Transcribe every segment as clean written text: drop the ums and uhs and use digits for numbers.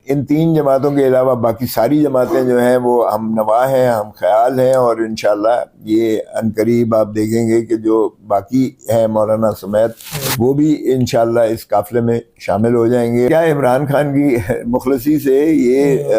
ان تین جماعتوں کے علاوہ باقی ساری جماعتیں جو ہیں وہ ہم نوا ہیں، ہم خیال ہیں، اور انشاءاللہ یہ عنقریب آپ دیکھیں گے کہ جو باقی ہیں مولانا سمیت وہ بھی انشاءاللہ اس قافلے میں شامل ہو جائیں گے۔ کیا عمران خان کی مخلصی سے یہ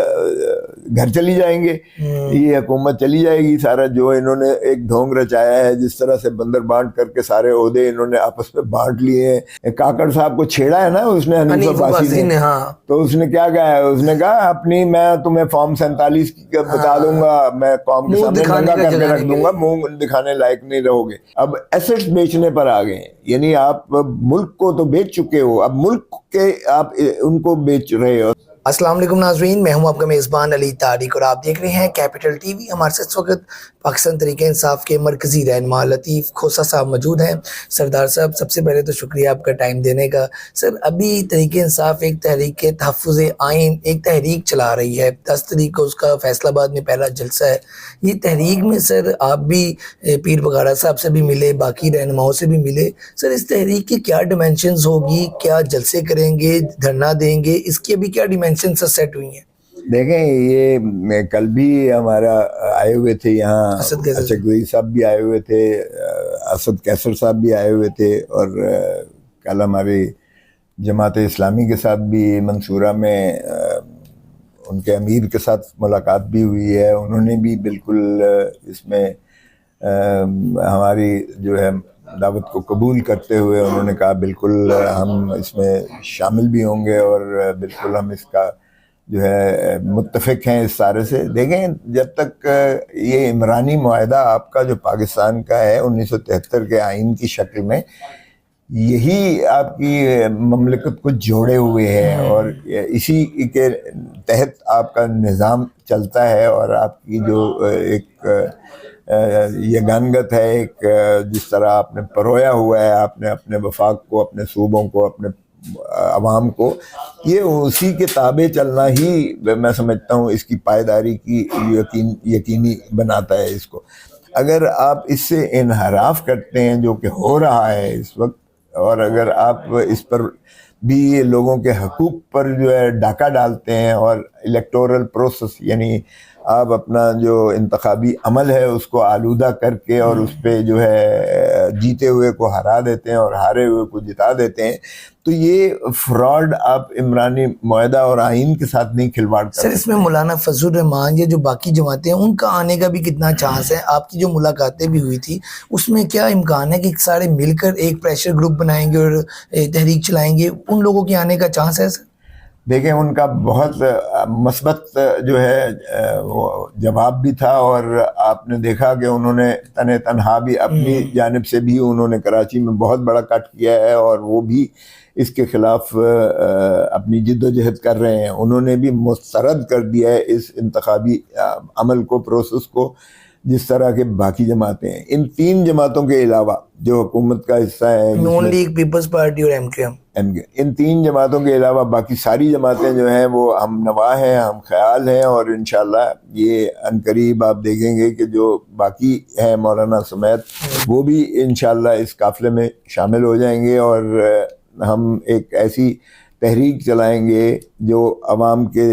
گھر چلی جائیں گے، یہ حکومت چلی جائے گی، سارا جو انہوں نے ایک ڈھونگ رچایا ہے، جس طرح سے بندر بانٹ کر کے سارے عہدے انہوں نے آپس میں بانٹ لیے ہیں۔ کاکڑ صاحب کو چھیڑا ہے نا اس نے، حنیف عباسی نے، تو اس نے کیا کہا ہے، اس نے کہا اپنی میں تمہیں فارم 47 بتا دوں گا، میں قوم کے سامنے ننگا کر کے رکھ دوں گا، منہ دکھانے لائق نہیں رہو گے۔ اب ایسٹس بیچنے پر آ گئے ہیں، یعنی آپ ملک کو تو بیچ چکے ہو، اب ملک کے آپ ان کو بیچ رہے ہو۔ السلام علیکم ناظرین، میں ہوں آپ کا میزبان علی طارق اور آپ دیکھ رہے ہیں کیپٹل ٹی وی۔ ہمارے ساتھ اس وقت پاکستان تحریک انصاف کے مرکزی رہنما لطیف کھوسہ صاحب موجود ہیں۔ سردار صاحب، سب سے پہلے تو شکریہ آپ کا ٹائم دینے کا۔ سر، ابھی تحریک انصاف ایک تحریک تحفظ آئین ایک تحریک چلا رہی ہے، 10 تاریخ کو اس کا فیصل آباد میں پہلا جلسہ ہے۔ یہ تحریک میں سر آپ بھی پیر بغارہ صاحب سے بھی ملے، باقی رہنماؤں سے بھی ملے، سر اس تحریک کی کیا ڈیمینشنز ہوگی، کیا جلسے کریں گے، دھرنا دیں گے، اس کی ابھی کیا ڈیمینشن سیٹ ہوئی ہیں؟ دیکھیں، یہ کل بھی ہمارا آئے ہوئے تھے یہاں، اشرف گوئی صاحب بھی آئے ہوئے تھے، اسد کیسر صاحب بھی آئے ہوئے تھے، اور کل ہماری جماعت اسلامی کے ساتھ بھی منصورہ میں ان کے امیر کے ساتھ ملاقات بھی ہوئی ہے۔ انہوں نے بھی بالکل اس میں ہماری جو ہے دعوت کو قبول کرتے ہوئے انہوں نے کہا بالکل ہم اس میں شامل بھی ہوں گے، اور بالکل ہم اس کا جو ہے متفق ہیں اس سارے سے۔ دیکھیں، جب تک یہ عمرانی معاہدہ آپ کا جو پاکستان کا ہے 1973 کے آئین کی شکل میں، یہی آپ کی مملکت کو جوڑے ہوئے ہے، اور اسی کے تحت آپ کا نظام چلتا ہے، اور آپ کی جو ایک یگانگت ہے، ایک جس طرح آپ نے پرویا ہوا ہے، آپ نے اپنے وفاق کو، اپنے صوبوں کو، اپنے عوام کو، یہ اسی کے تابع چلنا ہی میں سمجھتا ہوں اس کی پائیداری کی یقینی بناتا ہے اس کو۔ اگر آپ اس سے انحراف کرتے ہیں، جو کہ ہو رہا ہے اس وقت، اور اگر آپ اس پر بھی لوگوں کے حقوق پر جو ہے ڈاکہ ڈالتے ہیں، اور الیکٹورل پروسیس یعنی آپ اپنا جو انتخابی عمل ہے اس کو آلودہ کر کے، اور اس پہ جو ہے جیتے ہوئے کو ہرا دیتے ہیں اور ہارے ہوئے کو جتا دیتے ہیں، تو یہ فراڈ آپ عمرانی معاہدہ اور آئین کے ساتھ نہیں کھلواڑ کرتے۔ سر، اس میں مولانا فضل الرحمان یا جو باقی جماعتیں ہیں ان کا آنے کا بھی کتنا چانس ہے؟ آپ کی جو ملاقاتیں بھی ہوئی تھی اس میں کیا امکان ہے کہ سارے مل کر ایک پریشر گروپ بنائیں گے اور تحریک چلائیں گے؟ ان لوگوں کے آنے کا چانس ہے سر؟ دیکھیں، ان کا بہت مثبت جو ہے وہ جواب بھی تھا، اور آپ نے دیکھا کہ انہوں نے تنہا بھی اپنی جانب سے بھی انہوں نے کراچی میں بہت بڑا کٹ کیا ہے، اور وہ بھی اس کے خلاف اپنی جد و جہد کر رہے ہیں۔ انہوں نے بھی مسترد کر دیا ہے اس انتخابی عمل کو، پروسیس کو، جس طرح کے باقی جماعتیں ہیں۔ ان تین جماعتوں کے علاوہ جو حکومت کا حصہ ہے، نون لیگ، پیپلز پارٹی اور ایم کیو ایم، ان تین جماعتوں کے علاوہ باقی ساری جماعتیں جو ہیں وہ ہم نوا ہیں، ہم خیال ہیں، اور انشاءاللہ یہ عنقریب آپ دیکھیں گے کہ جو باقی ہیں مولانا سمیت وہ بھی انشاءاللہ اس قافلے میں شامل ہو جائیں گے، اور ہم ایک ایسی تحریک چلائیں گے جو عوام کے،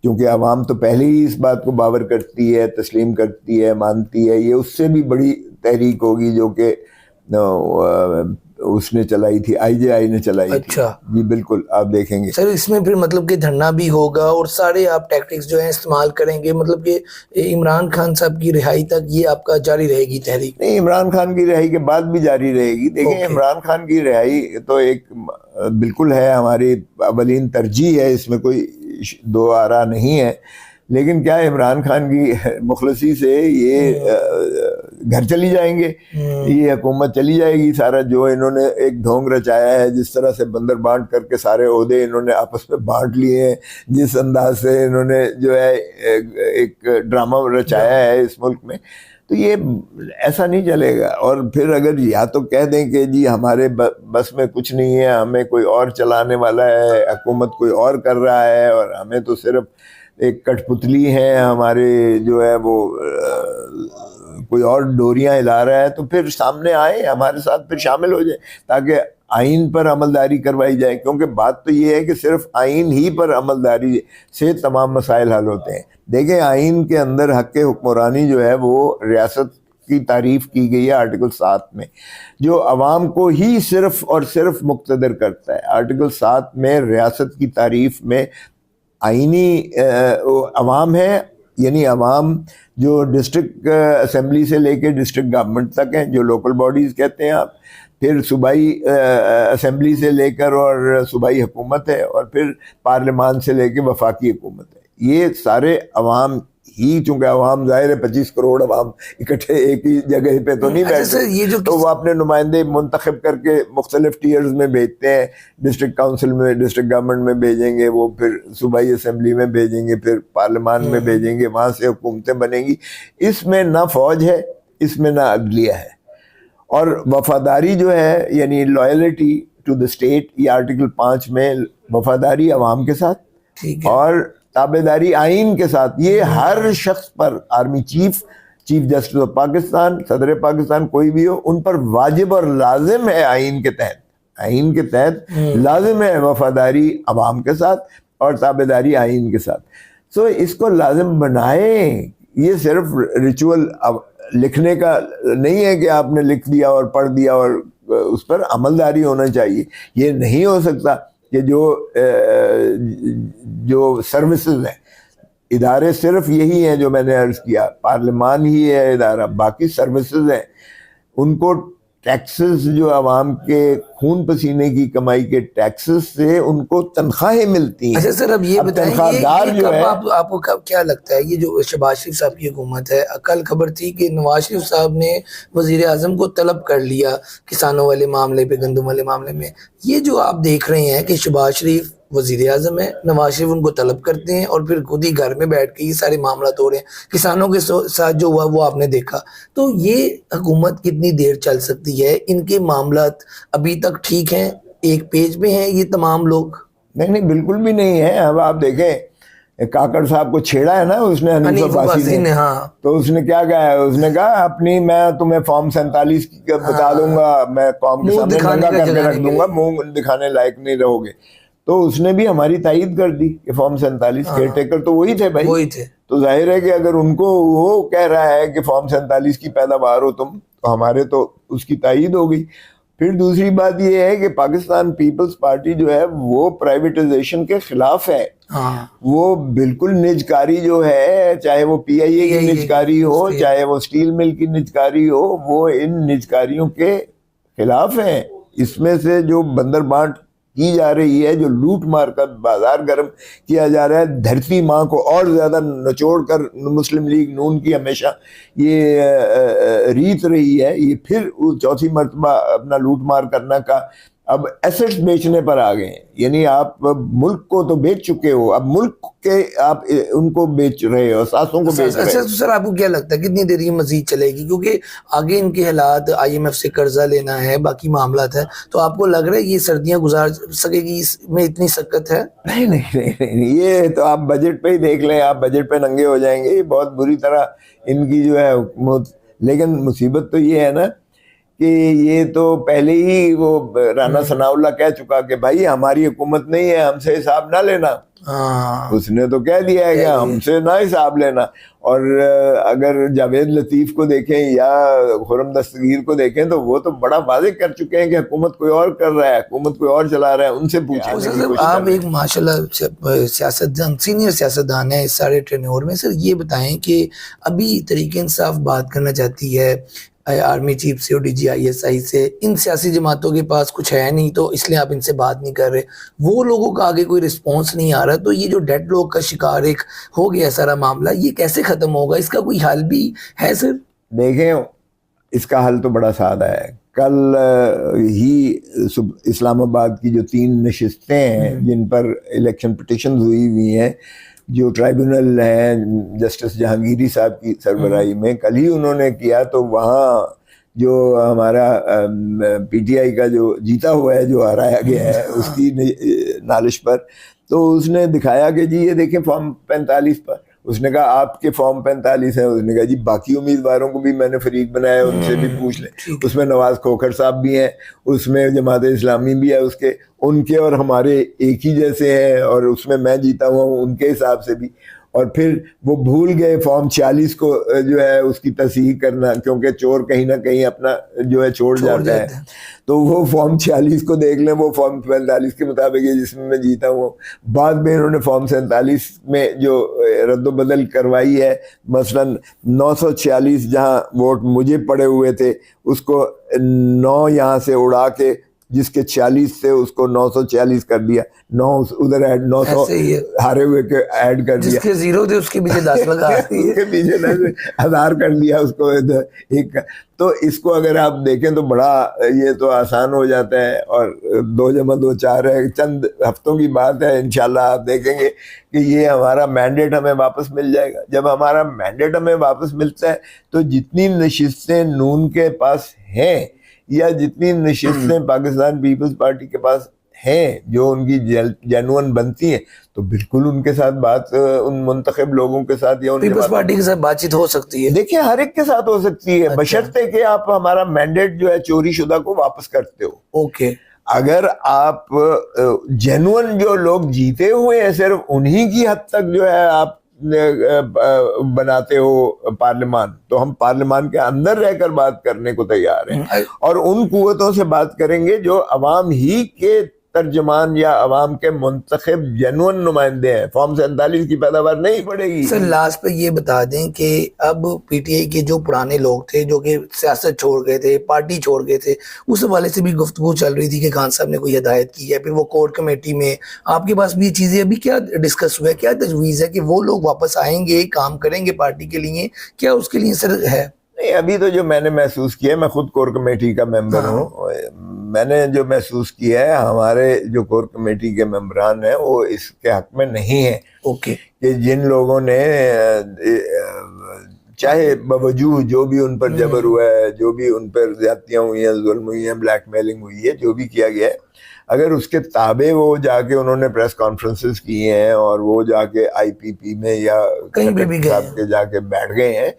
کیونکہ عوام تو پہلے ہی اس بات کو باور کرتی ہے، تسلیم کرتی ہے، مانتی ہے، یہ اس سے بھی بڑی تحریک ہوگی جو کہ اس نے چلائی تھی، آئی جے آئی نے چلائی تھی۔ اچھا جی بالکل، آپ دیکھیں گے سر اس میں پھر مطلب کہ دھرنا بھی ہوگا اور سارے آپ ٹیکٹکس جو ہیں استعمال کریں گے، مطلب کہ عمران خان صاحب کی رہائی تک یہ آپ کا جاری رہے گی تحریک؟ نہیں، عمران خان کی رہائی کے بعد بھی جاری رہے گی۔ دیکھیں، عمران خان کی رہائی تو ایک بالکل ہے ہماری اولین ترجیح ہے، اس میں کوئی دو آرا نہیں ہے، لیکن کیا عمران خان کی مخلصی سے یہ گھر چلی جائیں گے، یہ حکومت چلی جائے گی، سارا جو انہوں نے ایک ڈھونگ رچایا ہے، جس طرح سے بندر بانٹ کر کے سارے عہدے انہوں نے آپس میں بانٹ لیے ہیں، جس انداز سے انہوں نے جو ہے ایک ڈرامہ رچایا ہے اس ملک میں، تو یہ ایسا نہیں چلے گا۔ اور پھر اگر یا تو کہہ دیں کہ جی ہمارے بس میں کچھ نہیں ہے، ہمیں کوئی اور چلانے والا ہے، حکومت کوئی اور کر رہا ہے، اور ہمیں تو صرف ایک کٹ پتلی ہے ہمارے جو ہے وہ کوئی اور ڈوریاں ہلا رہا ہے، تو پھر سامنے آئے ہمارے ساتھ، پھر شامل ہو جائے، تاکہ آئین پر عملداری کروائی جائے، کیونکہ بات تو یہ ہے کہ صرف آئین ہی پر عملداری سے تمام مسائل حل ہوتے ہیں۔ دیکھیں آئین کے اندر حق حکمرانی جو ہے وہ ریاست کی تعریف کی گئی ہے آرٹیکل 7 میں، جو عوام کو ہی صرف اور صرف مقتدر کرتا ہے۔ آرٹیکل 7 میں ریاست کی تعریف میں آئینی عوام ہے، یعنی عوام جو ڈسٹرکٹ اسمبلی سے لے کے ڈسٹرکٹ گورنمنٹ تک ہیں، جو لوکل باڈیز کہتے ہیں آپ، پھر صوبائی اسمبلی سے لے کر اور صوبائی حکومت ہے، اور پھر پارلیمان سے لے کے وفاقی حکومت ہے۔ یہ سارے عوام ہی، چونکہ عوام ظاہر ہے 25 کروڑ عوام اکٹھے ایک ہی جگہ پہ تو نہیں بیٹھتے، تو وہ اپنے نمائندے منتخب کر کے مختلف ٹیئرز میں بھیجتے ہیں، ڈسٹرکٹ کاؤنسل میں، ڈسٹرکٹ گورنمنٹ میں بھیجیں گے، وہ پھر صوبائی اسمبلی میں بھیجیں گے، پھر پارلیمان میں بھیجیں گے، وہاں سے حکومتیں بنیں گی۔ اس میں نہ فوج ہے، اس میں نہ عدلیہ ہے، اور وفاداری جو ہے یعنی لائلٹی ٹو دا اسٹیٹ، یہ آرٹیکل 5 میں وفاداری عوام کے ساتھ اور تابعداری آئین کے ساتھ، یہ ہر شخص پر، army chief justice of Pakistan, صدر پاکستان کوئی بھی ہو، ان پر واجب اور لازم ہے آئین کے تحت لازم ہے وفاداری عوام کے ساتھ اور تابعداری آئین کے ساتھ۔ سو اس کو لازم بنائیں، یہ صرف ریچول لکھنے کا نہیں ہے کہ آپ نے لکھ دیا اور پڑھ دیا، اور اس پر عملداری ہونا چاہیے۔ یہ نہیں ہو سکتا کہ جو سروسز ہیں، ادارے صرف یہی ہیں جو میں نے عرض کیا، پارلیمان ہی ہے ادارہ، باقی سروسز ہیں، ان کو ٹیکسز جو عوام کے خون پسینے کی کمائی کے ٹیکسز سے ان کو تنخواہیں ملتی ہیں۔ اچھا سر، اب یہ بتائیں آپ کو کیا لگتا ہے، یہ جو شہباز شریف صاحب کی حکومت ہے، کل خبر تھی کہ نواز شریف صاحب نے وزیر اعظم کو طلب کر لیا کسانوں والے معاملے پہ، گندم والے معاملے میں، یہ جو آپ دیکھ رہے ہیں کہ شہباز شریف وزیر اعظم ہے، نواز شریف ان کو طلب کرتے ہیں اور پھر خود ہی گھر میں بیٹھ کے یہ سارے معاملات ہو رہے ہیں، کسانوں کے ساتھ جو ہوا وہ آپ نے دیکھا، تو یہ حکومت کتنی دیر چل سکتی ہے؟ ان کے معاملات ابھی تک ٹھیک ہیں، ایک پیج پہ ہیں یہ تمام لوگ؟ نہیں بالکل بھی نہیں ہے۔ اب آپ دیکھیں کاکڑ صاحب کو چھیڑا ہے نا اس نے، حنیف عباسی نے، ہاں، تو اس نے کیا کہا ہے، اس نے کہا اپنی میں تمہیں فارم 47 بتا دوں گا، میں قوم کے سامنے ننگا کر کے رکھ دوں گا، منہ دکھانے لائق نہیں رہو گے۔ تو اس نے بھی ہماری تائید کر دی کہ فارم 47 کیئر ٹیکر تو وہی تھے بھائی، وہی تھے، تو ظاہر ہے کہ اگر ان کو وہ کہہ رہا ہے کہ فارم 47 کی پیداوار ہو تم، تو ہمارے تو اس کی تائید ہو گئی۔ پھر دوسری بات یہ ہے کہ پاکستان پیپلز پارٹی جو ہے وہ پرائیویٹائزیشن کے خلاف ہے، وہ بالکل نجکاری جو ہے، چاہے وہ پی آئی اے کی نجکاری ہو، چاہے وہ اسٹیل مل کی نجکاری ہو، وہ ان نجکاریوں کے خلاف ہیں۔ اس میں سے جو بندر بانٹ کی جا رہی ہے، جو لوٹ مار کر بازار گرم کیا جا رہا ہے، دھرتی ماں کو اور زیادہ نچوڑ کر مسلم لیگ نون کی ہمیشہ یہ ریت رہی ہے، یہ پھر چوتھی مرتبہ اپنا لوٹ مار کرنا کا اب ایسٹس بیچنے پر آ گئے ہیں۔ یعنی آپ ملک کو تو بیچ چکے ہو، اب ملک کے آپ ان کو بیچ رہے ہو، ساسوں کو بیچ رہے ہو۔ سر آپ کو کیا لگتا ہے کتنی دیر یہ مزید چلے گی؟ کیونکہ آگے ان کے حالات، آئی ایم ایف سے قرضہ لینا ہے، باقی معاملات ہیں، تو آپ کو لگ رہا ہے یہ سردیاں گزار سکے گی؟ اس میں اتنی سکت ہے؟ نہیں، یہ تو آپ بجٹ پہ ہی دیکھ لیں، آپ بجٹ پہ ننگے ہو جائیں گے، بہت بری طرح ان کی جو ہے حکومت۔ لیکن مصیبت تو یہ ہے نا کہ یہ تو پہلے ہی وہ رانا ثناء اللہ کہہ چکا کہ بھائی ہماری حکومت نہیں ہے، ہم سے حساب نہ لینا۔ اس نے تو کہہ دیا ہے کہ ہم سے نہ حساب لینا۔ اور اگر جاوید لطیف کو دیکھیں یا خرم دستگیر کو دیکھیں تو وہ تو بڑا واضح کر چکے ہیں کہ حکومت کوئی اور کر رہا ہے، حکومت کوئی اور چلا رہا ہے، ان سے پوچھیں۔ آپ ایک ماشاءاللہ سیاستدان، سینئر سیاستدان ہیں اس سارے ٹرینور میں، سر یہ بتائیں کہ ابھی تحریک انصاف بات کرنا چاہتی ہے آرمی چیف سے اور D G I S I سے، ان سیاسی جماعتوں کے پاس کچھ ہے نہیں تو اس لیے آپ ان سے بات نہیں کر رہے، وہ لوگوں کا آگے کوئی رسپانس نہیں آ رہا، تو یہ جو ڈیڈ لاک کا شکار ایک ہو گیا سارا معاملہ، یہ کیسے ختم ہوگا؟ اس کا کوئی حل بھی ہے سر؟ دیکھیں اس کا حل تو بڑا سادہ ہے۔ کل ہی اسلام آباد کی جو 3 نشستیں ہیں جن پر الیکشن پٹیشنز ہوئی ہیں، جو ٹرائیبونل ہے جسٹس جہانگیری صاحب کی سربراہی میں، کل ہی انہوں نے کیا، تو وہاں جو ہمارا پی ٹی آئی کا جو جیتا ہوا ہے، جو ہرایا گیا ہے، اس کی نالش پر، تو اس نے دکھایا کہ جی یہ دیکھیں فارم 45 پر اس نے کہا آپ کے فارم 45 ہیں. اس نے کہا جی باقی امیدواروں کو بھی میں نے فریق بنایا ہے, ان سے بھی پوچھ لیں. اس میں نواز کھوکھر صاحب بھی ہیں, اس میں جماعت اسلامی بھی ہے, اس کے ان کے اور ہمارے ایک ہی جیسے ہیں, اور اس میں جیتا ہوا ہوں ان کے حساب سے بھی. اور پھر وہ بھول گئے فارم 46 کو جو ہے اس کی تصحیح کرنا, کیونکہ چور کہیں نہ کہیں اپنا جو ہے چھوڑ جاتا ہے. تو وہ فارم 46 کو دیکھ لیں, وہ فارم 45 کے مطابق ہے جس میں جیتا ہوں. بعد میں انہوں نے فارم 47 میں جو رد و بدل کروائی ہے, مثلا 946 جہاں ووٹ مجھے پڑے ہوئے تھے اس کو 9 یہاں سے اڑا کے جس کے 46 سے اس کو 946 کر دیا, 9 ادھر ایڈ 900 ہارے ہوئے کے ایڈ کر دیا, جس کے 0 تھے اس کے پیچھے 10 لگا, اس کے پیچھے 1000 کر دیا اس کو ایک. تو اس کو اگر آپ دیکھیں تو بڑا یہ تو آسان ہو جاتا ہے, اور 2 + 2 4 ہے, چند ہفتوں کی بات ہے. انشاءاللہ آپ دیکھیں گے کہ یہ ہمارا مینڈیٹ ہمیں واپس مل جائے گا. جب ہمارا مینڈیٹ ہمیں واپس ملتا ہے تو جتنی نشستیں نون کے پاس ہیں یا جتنی نشستیں پاکستان پیپلز پارٹی کے پاس ہیں جو ان کی جینوئن بنتی ہیں, تو بالکل ان کے ساتھ بات, ان منتخب لوگوں کے ساتھ یا پیپلز پارٹی کے ساتھ بات چیت ہو سکتی ہے. دیکھیں ہر ایک کے ساتھ ہو سکتی ہے, بشرطے کہ آپ ہمارا مینڈیٹ جو ہے چوری شدہ کو واپس کرتے ہو. اوکے, اگر آپ جینوئن جو لوگ جیتے ہوئے ہیں صرف انہی کی حد تک جو ہے آپ بناتے ہو پارلیمان, تو ہم پارلیمان کے اندر رہ کر بات کرنے کو تیار ہیں, اور ان قوتوں سے بات کریں گے جو عوام ہی کے ترجمان یا عوام کے منتخب جنون نمائندے ہیں. فارم 47 کی پیداوار نہیں پڑے گی. سر لاسٹ پہ یہ بتا دیں کہ اب پی ٹی آئی کے جو پرانے لوگ تھے جو کہ سیاست چھوڑ گئے تھے, پارٹی چھوڑ گئے تھے, اس حوالے سے بھی گفتگو چل رہی تھی کہ خان صاحب نے کوئی ہدایت کی ہے, پھر وہ کور کمیٹی میں آپ کے پاس بھی یہ چیزیں ابھی کیا ڈسکس ہوا ہے, کیا تجویز ہے کہ وہ لوگ واپس آئیں گے, کام کریں گے پارٹی کے لیے, کیا اس کے لیے سر ہے؟ نہیں, ابھی تو جو میں نے محسوس کیا ہے, میں خود کور کمیٹی کا ممبر ہوں, میں نے جو محسوس کیا ہے ہمارے جو کور کمیٹی کے ممبران ہیں وہ اس کے حق میں نہیں ہیں. اوکے, کہ جن لوگوں نے چاہے باوجود جو بھی ان پر جبر ہوا ہے, جو بھی ان پر زیادتیاں ہوئی ہیں, ظلم ہوئی ہیں, بلیک میلنگ ہوئی ہے, جو بھی کیا گیا ہے, اگر اس کے تابع وہ جا کے انہوں نے پریس کانفرنسز کی ہیں اور وہ جا کے آئی پی پی میں یا کہیں بھی صاحب کے جا کے بیٹھ گئے ہیں,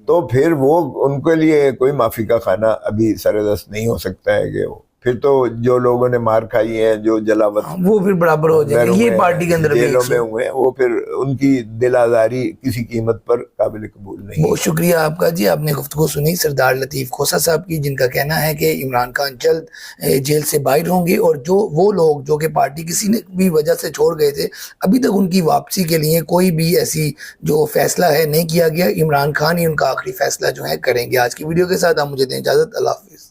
تو پھر وہ ان کے لیے کوئی معافی کا خانہ ابھی سر دست نہیں ہو سکتا ہے. کہ وہ پھر تو جو لوگوں نے مار کھائی ہیں, جو جلاوت وہ پھر برابر ہو جائے گا, یہ پارٹی کے اندر جیلوں میں ہوئے ہیں, وہ پھر ان کی دل آزاری کسی قیمت پر قابل قبول نہیں. بہت شکریہ آپ کا جی, آپ نے گفتگو سنی سردار لطیف کھوسہ صاحب کی, جن کا کہنا ہے کہ عمران خان جلد جیل سے باہر ہوں گے, اور جو وہ لوگ جو کہ پارٹی کسی نے بھی وجہ سے چھوڑ گئے تھے, ابھی تک ان کی واپسی کے لیے کوئی بھی ایسی جو فیصلہ ہے نہیں کیا گیا. عمران خان ہی ان کا آخری فیصلہ جو ہے کریں گے. آج کی ویڈیو کے ساتھ آپ مجھے دیں اجازت, اللہ حافظ.